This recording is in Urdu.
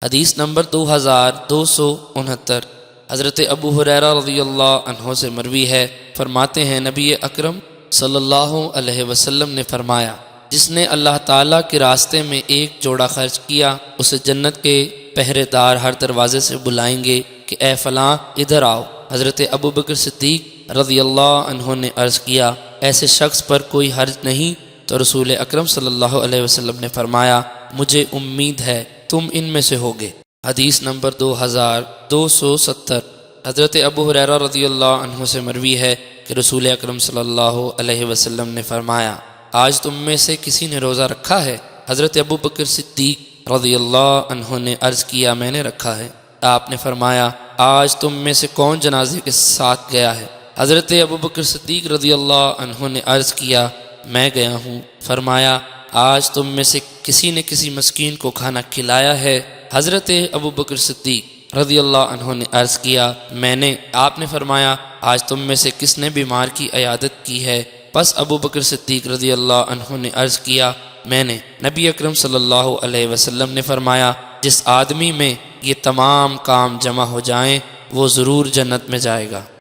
حدیث نمبر 2269۔ حضرت ابو ہریرہ رضی اللہ عنہ سے مروی ہے، فرماتے ہیں نبی اکرم صلی اللہ علیہ وسلم نے فرمایا، جس نے اللہ تعالیٰ کے راستے میں ایک جوڑا خرچ کیا، اسے جنت کے پہرے دار ہر دروازے سے بلائیں گے کہ اے فلاں ادھر آؤ۔ حضرت ابو بکر صدیق رضی اللہ عنہ نے عرض کیا، ایسے شخص پر کوئی حرج نہیں؟ تو رسول اکرم صلی اللہ علیہ وسلم نے فرمایا، مجھے امید ہے تم ان میں سے ہوگے۔ حدیث نمبر 2270۔ حضرت ابو ہریرہ رضی اللہ عنہ سے مروی ہے کہ رسول اکرم صلی اللہ علیہ وسلم نے فرمایا، آج تم میں سے کسی نے روزہ رکھا ہے؟ حضرت ابو بکر صدیق رضی اللہ عنہ نے عرض کیا، میں نے رکھا ہے۔ آپ نے فرمایا، آج تم میں سے کون جنازے کے ساتھ گیا ہے؟ حضرت ابو بکر صدیق رضی اللہ عنہ نے عرض کیا، میں گیا ہوں۔ فرمایا، آج تم میں سے کسی نے کسی مسکین کو کھانا کھلایا ہے؟ حضرت ابو بکر صدیق رضی اللہ عنہ نے عرض کیا، میں نے۔ آپ نے فرمایا، آج تم میں سے کس نے بیمار کی عیادت کی ہے؟ پس ابو بکر صدیق رضی اللہ عنہ نے عرض کیا، میں نے۔ نبی اکرم صلی اللہ علیہ وسلم نے فرمایا، جس آدمی میں یہ تمام کام جمع ہو جائیں وہ ضرور جنت میں جائے گا۔